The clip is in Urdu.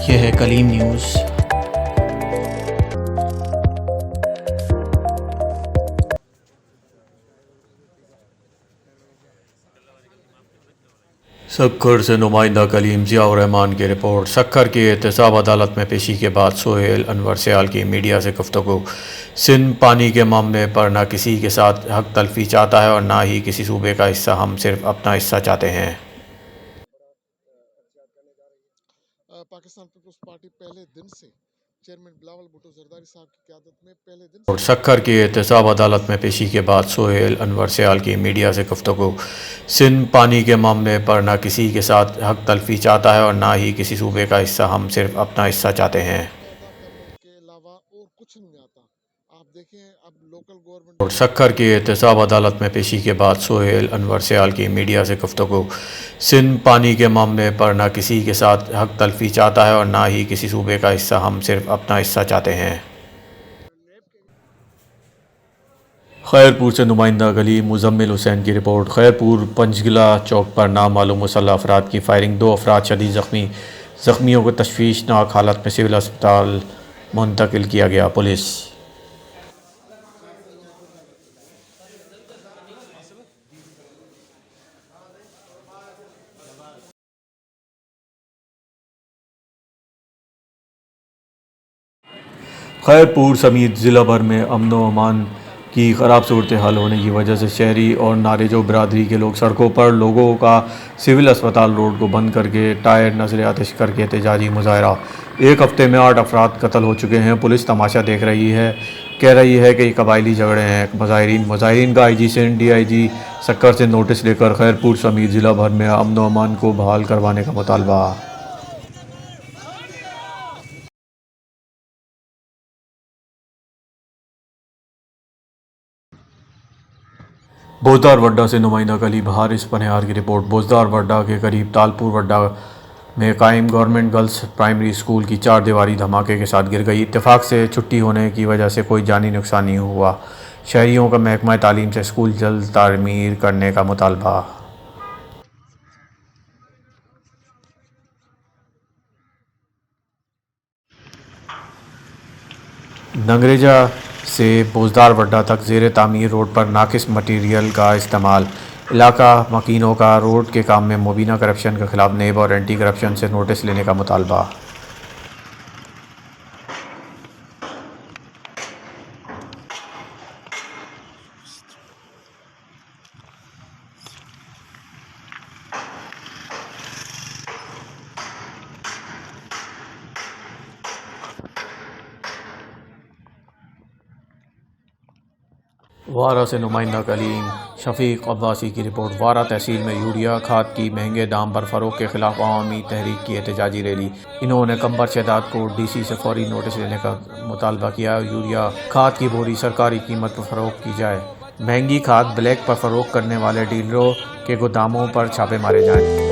یہ ہے کلیم نیوز۔ سکھر سے نمائندہ کلیم ضیاء الرحمان کی رپورٹ۔ سکھر کی احتساب عدالت میں پیشی کے بعد سہیل انور سیال کی میڈیا سے گفتگو۔ سندھ پانی کے معاملے پر نہ کسی کے ساتھ حق تلفی چاہتا ہے اور نہ ہی کسی صوبے کا حصہ، ہم صرف اپنا حصہ چاہتے ہیں۔ پاکستان پیپلز پارٹی پہلے دن سے چیئرمین بلاول بھٹو زرداری صاحب کی قیادت میں پہلے دن اور سکھر کی احتساب عدالت میں پیشی کے بعد سہیل انور سیال کی میڈیا سے گفتگو۔ سندھ پانی کے معاملے پر نہ کسی کے ساتھ حق تلفی چاہتا ہے اور نہ ہی کسی صوبے کا حصہ، ہم صرف اپنا حصہ چاہتے ہیں۔ کے علاوہ اور کچھ نہیں آتا۔ آپ دیکھیں اب لوکل گورنمنٹ اور سکھر کی احتساب عدالت میں پیشی کے بعد سہیل انور سیال کی میڈیا سے گفتگو۔ سندھ پانی کے معاملے پر نہ کسی کے ساتھ حق تلفی چاہتا ہے اور نہ ہی کسی صوبے کا حصہ، ہم صرف اپنا حصہ چاہتے ہیں۔ خیرپور سے نمائندہ کلیم مزمل حسین کی رپورٹ۔ خیرپور پنجگلا چوک پر نامعلوم مسلح افراد کی فائرنگ، 2 افراد شدید زخمی، زخمیوں کو تشویشناک حالت میں سول اسپتال منتقل کیا گیا۔ پولیس خیرپور سمیت ضلع بھر میں امن و امان کی خراب صورتحال ہونے کی وجہ سے شہری اور نارجو برادری کے لوگ سڑکوں پر لوگوں کا سول اسپتال روڈ کو بند کر کے ٹائر نذر آتش کر کے احتجاجی مظاہرہ۔ 1 ہفتے میں 8 افراد قتل ہو چکے ہیں۔ پولیس تماشا دیکھ رہی ہے، کہہ رہی ہے کہ یہ قبائلی جھگڑے ہیں۔ مظاہرین کا IG سندھ DIG سکھر سے نوٹس لے کر خیرپور سمیت ضلع بھر میں امن و امان کو بحال کروانے کا مطالبہ۔ بوزدار وڈہ سے نمائندہ کلیم حارث پنہیار کی رپورٹ۔ بوزدار وڈہ کے قریب تالپور وڈہ میں قائم گورنمنٹ گرلز پرائمری اسکول کی 4 دیواری دھماکے کے ساتھ گر گئی۔ اتفاق سے چھٹی ہونے کی وجہ سے کوئی جانی نقصان نہیں ہوا۔ شہریوں کا محکمہ تعلیم سے اسکول جلد تعمیر کرنے کا مطالبہ۔ ننگریجا سے بوزدار وڈہ تک زیر تعمیر روڈ پر ناقص مٹیریل کا استعمال، علاقہ مکینوں کا روڈ کے کام میں مبینہ کرپشن کے خلاف نیب اور اینٹی کرپشن سے نوٹس لینے کا مطالبہ۔ وارہ سے نمائندہ کلیم شفیق عباسی کی رپورٹ۔ وارہ تحصیل میں یوریا کھاد کی مہنگے دام پر فروخت کے خلاف عوامی تحریک کی احتجاجی ریلی۔ انہوں نے قمبر شہداد کو DC سے فوری نوٹس لینے کا مطالبہ کیا۔ یوریا کھاد کی بوری سرکاری قیمت پر فروخت کی جائے۔ مہنگی کھاد بلیک پر فروخت کرنے والے ڈیلروں کے گوداموں پر چھاپے مارے جائیں۔